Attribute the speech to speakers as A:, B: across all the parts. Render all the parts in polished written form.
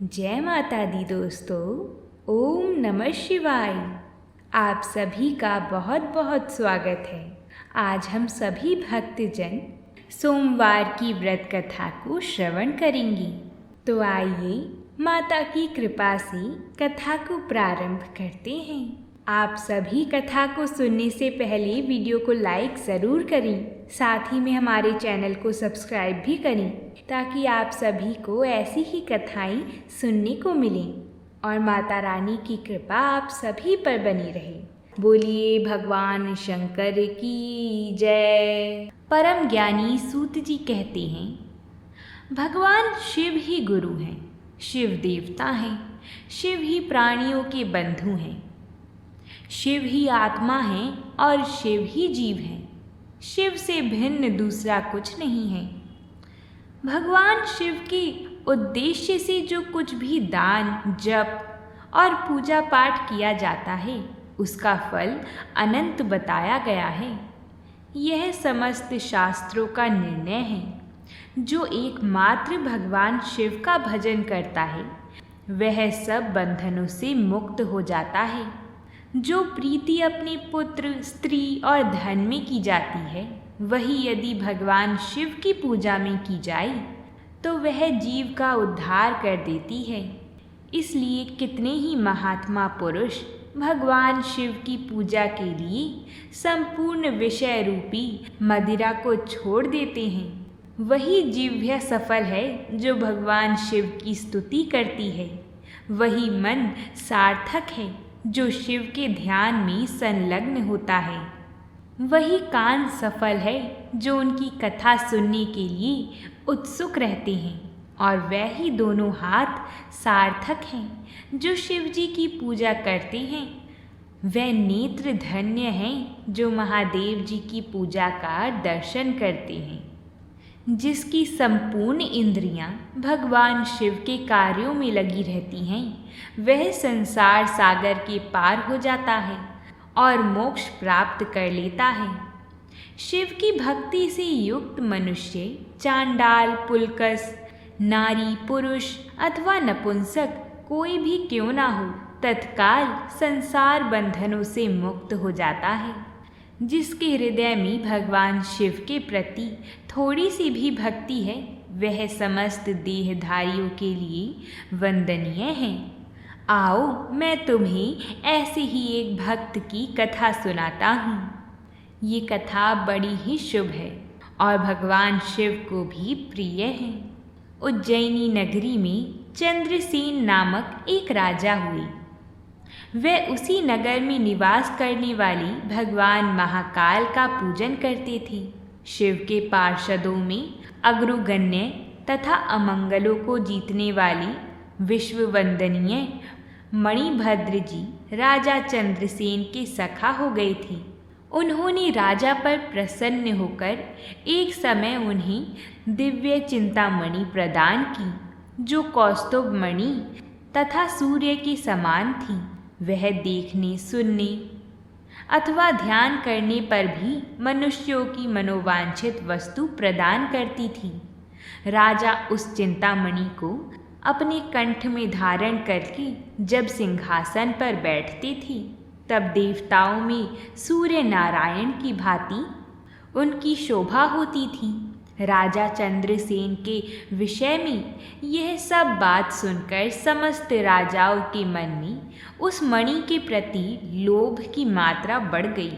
A: जय माता दी दोस्तों। ओम नमः शिवाय। आप सभी का बहुत बहुत स्वागत है। आज हम सभी भक्तजन सोमवार की व्रत कथा को श्रवण करेंगे। तो आइए माता की कृपा से कथा को प्रारंभ करते हैं। आप सभी कथा को सुनने से पहले वीडियो को लाइक ज़रूर करें, साथ ही में हमारे चैनल को सब्सक्राइब भी करें ताकि आप सभी को ऐसी ही कथाएं सुनने को मिलें और माता रानी की कृपा आप सभी पर बनी रहे। बोलिए भगवान शंकर की जय। परम ज्ञानी सूत जी कहते हैं, भगवान शिव ही गुरु हैं, शिव देवता हैं, शिव ही प्राणियों के बंधु हैं, शिव ही आत्मा हैं और शिव ही जीव हैं। शिव से भिन्न दूसरा कुछ नहीं है। भगवान शिव के उद्देश्य से जो कुछ भी दान, जप और पूजा पाठ किया जाता है उसका फल अनंत बताया गया है। यह समस्त शास्त्रों का निर्णय है। जो एकमात्र भगवान शिव का भजन करता है वह सब बंधनों से मुक्त हो जाता है। जो प्रीति अपने पुत्र, स्त्री और धन में की जाती है वही यदि भगवान शिव की पूजा में की जाए तो वह जीव का उद्धार कर देती है। इसलिए कितने ही महात्मा पुरुष भगवान शिव की पूजा के लिए संपूर्ण विषय रूपी मदिरा को छोड़ देते हैं। वही जीव सफल है जो भगवान शिव की स्तुति करती है। वही मन सार्थक है जो शिव के ध्यान में संलग्न होता है। वही कान सफल है जो उनकी कथा सुनने के लिए उत्सुक रहते हैं। और वह ही दोनों हाथ सार्थक हैं जो शिव जी की पूजा करते हैं। वह नेत्र धन्य हैं जो महादेव जी की पूजा का दर्शन करते हैं। जिसकी संपूर्ण इंद्रियां भगवान शिव के कार्यों में लगी रहती हैं वह संसार सागर के पार हो जाता है और मोक्ष प्राप्त कर लेता है। शिव की भक्ति से युक्त मनुष्य चांडाल, पुलकस, नारी, पुरुष अथवा नपुंसक कोई भी क्यों ना हो, तत्काल संसार बंधनों से मुक्त हो जाता है। जिसके हृदय में भगवान शिव के प्रति थोड़ी सी भी भक्ति है वह समस्त देहधारियों के लिए वंदनीय है। आओ मैं तुम्हें ऐसे ही एक भक्त की कथा सुनाता हूँ। ये कथा बड़ी ही शुभ है और भगवान शिव को भी प्रिय है। उज्जैनी नगरी में चंद्रसेन नामक एक राजा हुए। वह उसी नगर में निवास करने वाली भगवान महाकाल का पूजन करते थे। शिव के पार्षदों में अग्रगण्य तथा अमंगलों को जीतने वाली विश्व वंदनीय मणिभद्र जी राजा चंद्रसेन के सखा हो गए थे। उन्होंने राजा पर प्रसन्न होकर एक समय उन्हें दिव्य चिंतामणि प्रदान की जो कौस्तुभ मणि तथा सूर्य के समान थी। वह देखने, सुनने अथवा ध्यान करने पर भी मनुष्यों की मनोवांछित वस्तु प्रदान करती थी। राजा उस चिंतामणि को अपने कंठ में धारण करके जब सिंहासन पर बैठते थे तब देवताओं में सूर्य नारायण की भांति उनकी शोभा होती थी। राजा चंद्रसेन के विषय में यह सब बात सुनकर समस्त राजाओं के मन में उस मणि के प्रति लोभ की मात्रा बढ़ गई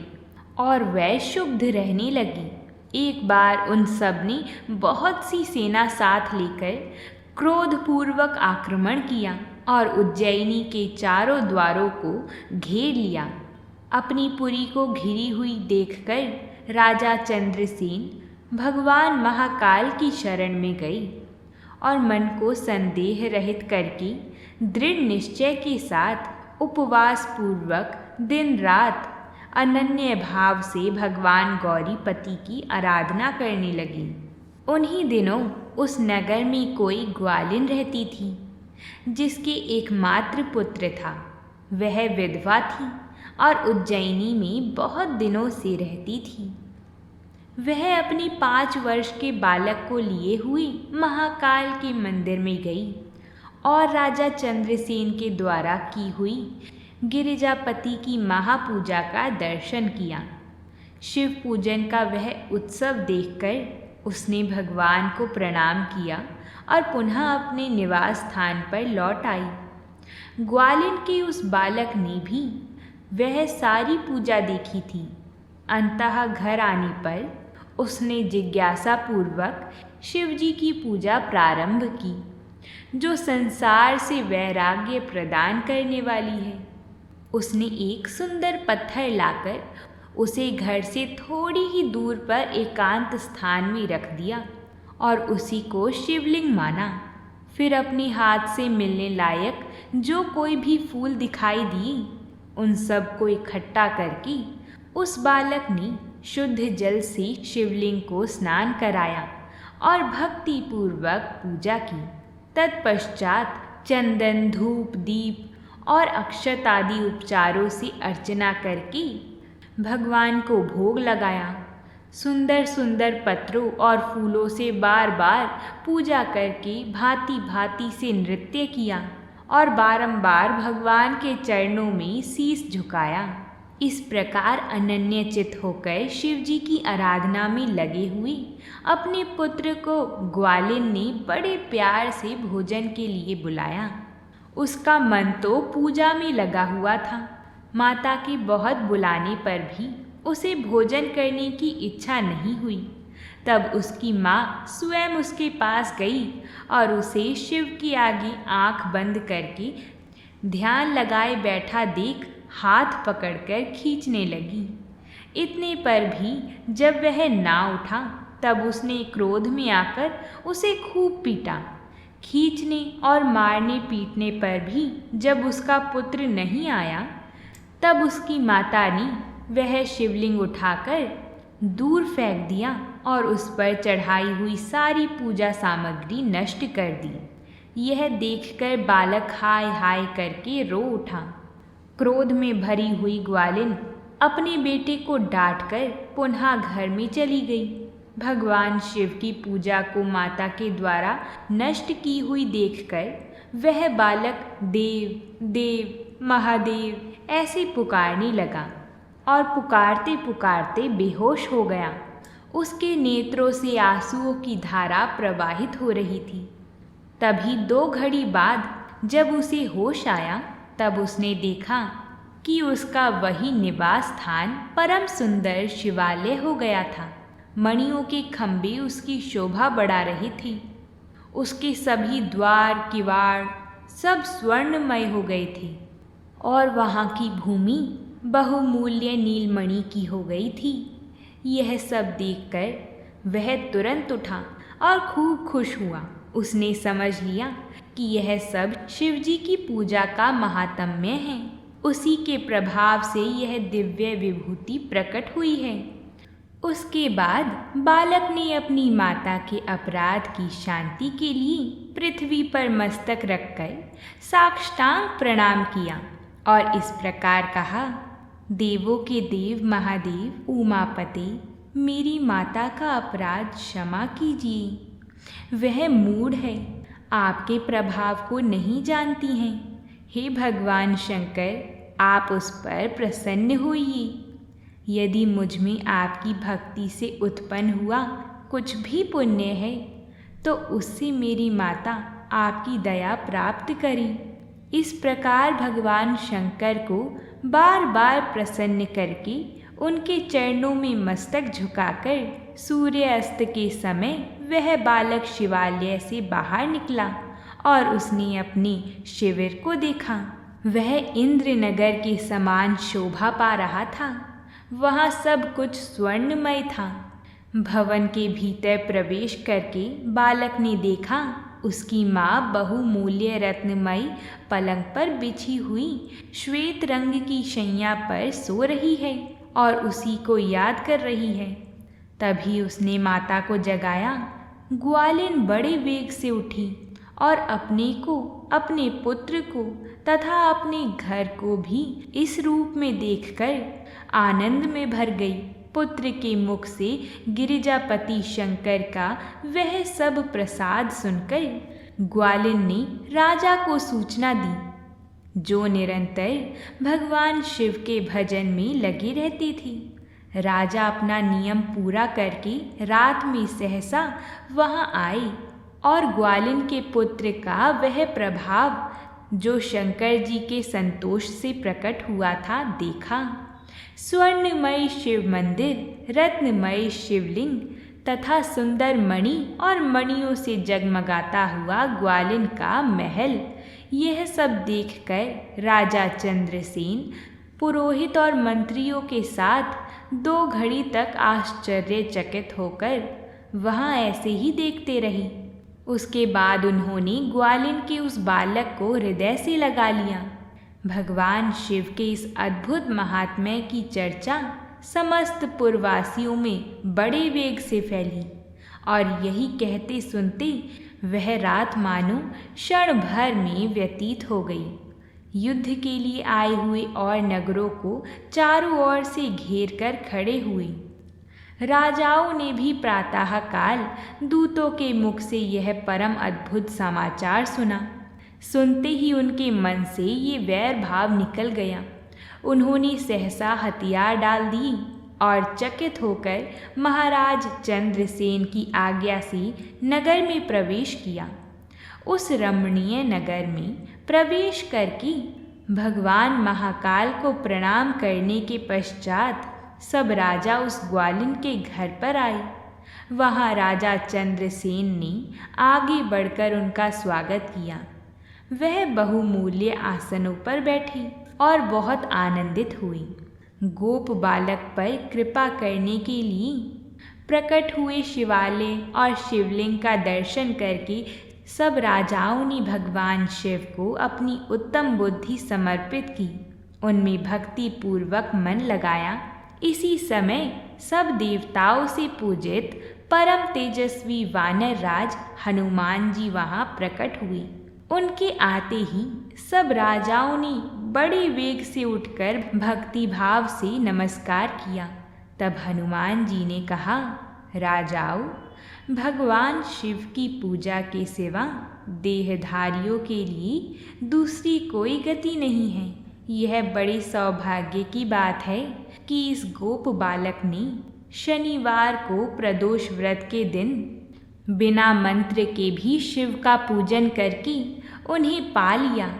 A: और वह क्षुब्ध रहने लगी। एक बार उन सब ने बहुत सी सेना साथ लेकर क्रोधपूर्वक आक्रमण किया और उज्जैनी के चारों द्वारों को घेर लिया। अपनी पुरी को घिरी हुई देखकर राजा चंद्रसेन भगवान महाकाल की शरण में गए और मन को संदेह रहित करके दृढ़ निश्चय के साथ उपवास पूर्वक दिन रात अनन्य भाव से भगवान गौरीपति की आराधना करने लगे। उन्हीं दिनों उस नगर में कोई ग्वालिन रहती थी जिसके एकमात्र पुत्र था। वह विधवा थी और उज्जैनी में बहुत दिनों से रहती थी। वह अपने 5 वर्ष के बालक को लिए हुए महाकाल के मंदिर में गई और राजा चंद्रसेन के द्वारा की हुई गिरिजापति की महापूजा का दर्शन किया। शिव पूजन का वह उत्सव देखकर उसने भगवान को प्रणाम किया और पुनः अपने निवास स्थान पर लौट आई। ग्वालिन के उस बालक ने भी वह सारी पूजा देखी थी। अंततः घर आने पर उसने जिज्ञासा पूर्वक शिवजी की पूजा प्रारंभ की, जो संसार से वैराग्य प्रदान करने वाली है। उसने एक सुंदर पत्थर लाकर उसे घर से थोड़ी ही दूर पर एकांत स्थान में रख दिया और उसी को शिवलिंग माना। फिर अपने हाथ से मिलने लायक जो कोई भी फूल दिखाई दिए, उन सब को इकट्ठा करके उस बालक ने शुद्ध जल से शिवलिंग को स्नान कराया और भक्ति पूर्वक पूजा की। तत्पश्चात चंदन, धूप, दीप और अक्षत आदि उपचारों से अर्चना करके भगवान को भोग लगाया। सुंदर सुंदर पत्रों और फूलों से बार बार पूजा करके भांति भांति से नृत्य किया और बारंबार भगवान के चरणों में शीश झुकाया। इस प्रकार अनन्यचित होकर शिवजी की आराधना में लगे हुए अपने पुत्र को ग्वालिन ने बड़े प्यार से भोजन के लिए बुलाया। उसका मन तो पूजा में लगा हुआ था। माता के बहुत बुलाने पर भी उसे भोजन करने की इच्छा नहीं हुई। तब उसकी माँ स्वयं उसके पास गई और उसे शिव के आगे आंख बंद करके ध्यान लगाए बैठा देख हाथ पकड़कर खींचने लगी। इतने पर भी जब वह ना उठा, तब उसने क्रोध में आकर उसे खूब पीटा। खींचने और मारने पीटने पर भी जब उसका पुत्र नहीं आया, तब उसकी माता ने वह शिवलिंग उठाकर दूर फेंक दिया और उस पर चढ़ाई हुई सारी पूजा सामग्री नष्ट कर दी। यह देखकर बालक हाय हाय करके रो उठा। क्रोध में भरी हुई ग्वालिन अपने बेटे को डांटकर पुनः घर में चली गई। भगवान शिव की पूजा को माता के द्वारा नष्ट की हुई देखकर वह बालक देव देव महादेव ऐसे पुकारने लगा और पुकारते पुकारते बेहोश हो गया। उसके नेत्रों से आंसुओं की धारा प्रवाहित हो रही थी। तभी 2 घड़ी बाद जब उसे होश आया, तब उसने देखा कि उसका वही निवास स्थान परम सुंदर शिवालय हो गया था। मणियों के खंभे उसकी शोभा बढ़ा रहे थे। उसके सभी द्वार किवाड़ सब स्वर्णमय हो गए थे और वहाँ की भूमि बहुमूल्य नीलमणि की हो गई थी। यह सब देखकर वह तुरंत उठा और खूब खुश हुआ। उसने समझ लिया कि यह सब शिवजी की पूजा का महात्म्य है। उसी के प्रभाव से यह दिव्य विभूति प्रकट हुई है। उसके बाद बालक ने अपनी माता के अपराध की शांति के लिए पृथ्वी पर मस्तक रखकर साष्टांग प्रणाम किया और इस प्रकार कहा, देवों के देव महादेव उमापते, मेरी माता का अपराध क्षमा कीजिए। वह मूढ़ है, आपके प्रभाव को नहीं जानती हैं। हे भगवान शंकर, आप उस पर प्रसन्न होइए। यदि मुझ में आपकी भक्ति से उत्पन्न हुआ कुछ भी पुण्य है, तो उससे मेरी माता आपकी दया प्राप्त करे। इस प्रकार भगवान शंकर को बार बार प्रसन्न करके उनके चरणों में मस्तक झुकाकर सूर्यास्त के समय वह बालक शिवालय से बाहर निकला और उसने अपने शिविर को देखा। वह इंद्रनगर के समान शोभा पा रहा था। वहाँ सब कुछ स्वर्णमय था। भवन के भीतर प्रवेश करके बालक ने देखा, उसकी माँ बहुमूल्य रत्नमयी पलंग पर बिछी हुई श्वेत रंग की शैया पर सो रही है और उसी को याद कर रही है। तभी उसने माता को जगाया। ग्वालिन बड़े वेग से उठी और अपने को, अपने पुत्र को तथा अपने घर को भी इस रूप में देखकर आनंद में भर गई। पुत्र के मुख से गिरिजापति शंकर का वह सब प्रसाद सुनकर ग्वालिन ने राजा को सूचना दी, जो निरंतर भगवान शिव के भजन में लगी रहती थी। राजा अपना नियम पूरा करके रात में सहसा वहां आई और ग्वालिन के पुत्र का वह प्रभाव जो शंकर जी के संतोष से प्रकट हुआ था देखा। स्वर्णमय शिव मंदिर, रत्नमय शिवलिंग तथा सुंदर मणि और मणियों से जगमगाता हुआ ग्वालिन का महल, यह सब देखकर राजा चंद्रसेन पुरोहित और मंत्रियों के साथ 2 घड़ी तक आश्चर्यचकित होकर वहां ऐसे ही देखते रहे। उसके बाद उन्होंने ग्वालिन के उस बालक को हृदय से लगा लिया। भगवान शिव के इस अद्भुत महात्म्य की चर्चा समस्त पुरवासियों में बड़े वेग से फैली और यही कहते सुनते वह रात मानो क्षण भर में व्यतीत हो गई। युद्ध के लिए आए हुए और नगरों को चारों ओर से घेर कर खड़े हुए। राजाओं ने भी प्रातःकाल दूतों के मुख से यह परम अद्भुत समाचार सुना। सुनते ही उनके मन से ये वैर भाव निकल गया। उन्होंने सहसा हथियार डाल दिए और चकित होकर महाराज चंद्रसेन की आज्ञा से नगर में प्रवेश किया। उस रमणीय नगर में प्रवेश करके भगवान महाकाल को प्रणाम करने के पश्चात सब राजा उस ग्वालिन के घर पर आए। वहाँ राजा चंद्रसेन ने आगे बढ़कर उनका स्वागत किया। वह बहुमूल्य आसनों पर बैठी और बहुत आनंदित हुई। गोप बालक पर कृपा करने के लिए प्रकट हुए शिवालय और शिवलिंग का दर्शन करके सब राजाओं ने भगवान शिव को अपनी उत्तम बुद्धि समर्पित की, उनमें भक्ति पूर्वक मन लगाया। इसी समय सब देवताओं से पूजित परम तेजस्वी वानर राज हनुमान जी वहां प्रकट हुए। उनके आते ही सब राजाओं ने बड़े वेग से उठकर भक्ति भाव से नमस्कार किया। तब हनुमान जी ने कहा, राजाओं, भगवान शिव की पूजा के सिवा देहधारियों के लिए दूसरी कोई गति नहीं है। यह बड़े सौभाग्य की बात है कि इस गोप बालक ने शनिवार को प्रदोष व्रत के दिन बिना मंत्र के भी शिव का पूजन करके उन्हें पा लिया।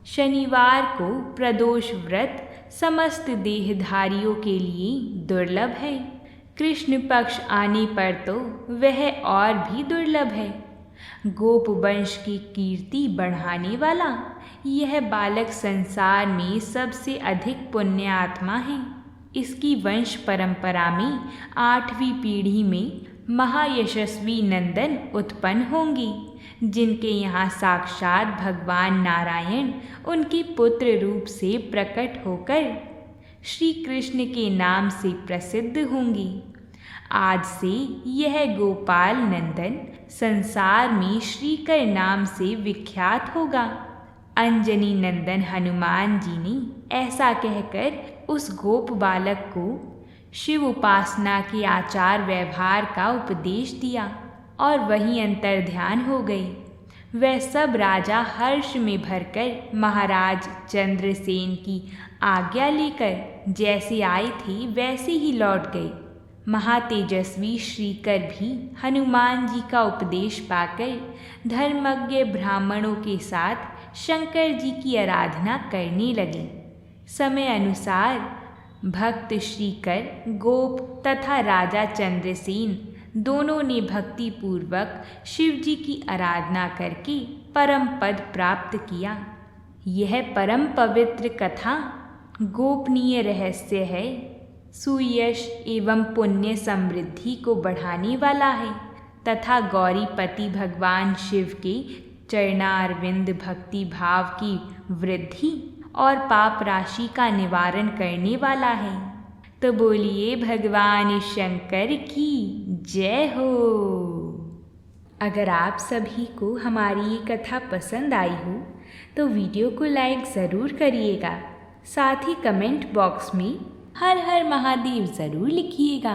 A: शनिवार को प्रदोष व्रत समस्त देहधारियों के लिए दुर्लभ है। कृष्ण पक्ष आने पर तो वह और भी दुर्लभ है। गोप वंश की कीर्ति बढ़ाने वाला यह बालक संसार में सबसे अधिक पुण्य आत्मा है। इसकी वंश परंपरा में 8वीं पीढ़ी में महायशस्वी नंदन उत्पन्न होंगे, जिनके यहाँ साक्षात भगवान नारायण उनके पुत्र रूप से प्रकट होकर श्री कृष्ण के नाम से प्रसिद्ध होंगे। आज से यह गोपाल नंदन संसार में श्रीकर नाम से विख्यात होगा। अंजनी नंदन हनुमान जी ने ऐसा कहकर उस गोप बालक को शिव उपासना के आचार व्यवहार का उपदेश दिया और वहीं अंतर्ध्यान हो गए। वह सब राजा हर्ष में भरकर महाराज चंद्रसेन की आज्ञा लेकर जैसे आए थे वैसे ही लौट गए। महातेजस्वी श्रीकर भी हनुमान जी का उपदेश पाकर धर्मज्ञ ब्राह्मणों के साथ शंकर जी की आराधना करने लगे। समय अनुसार भक्त श्रीकर, गोप तथा राजा चंद्रसेन दोनों ने भक्ति पूर्वक शिव जी की आराधना करके परम पद प्राप्त किया। यह परम पवित्र कथा गोपनीय रहस्य है, सुयश एवं पुण्य समृद्धि को बढ़ाने वाला है तथा गौरीपति भगवान शिव के चरणारविंद भक्ति भाव की वृद्धि और पाप राशि का निवारण करने वाला है। तो बोलिए भगवान शंकर की जय हो। अगर आप सभी को हमारी ये कथा पसंद आई हो तो वीडियो को लाइक ज़रूर करिएगा। साथ ही कमेंट बॉक्स में हर हर महादेव ज़रूर लिखिएगा।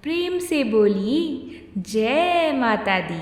A: प्रेम से बोलिए जय माता दी।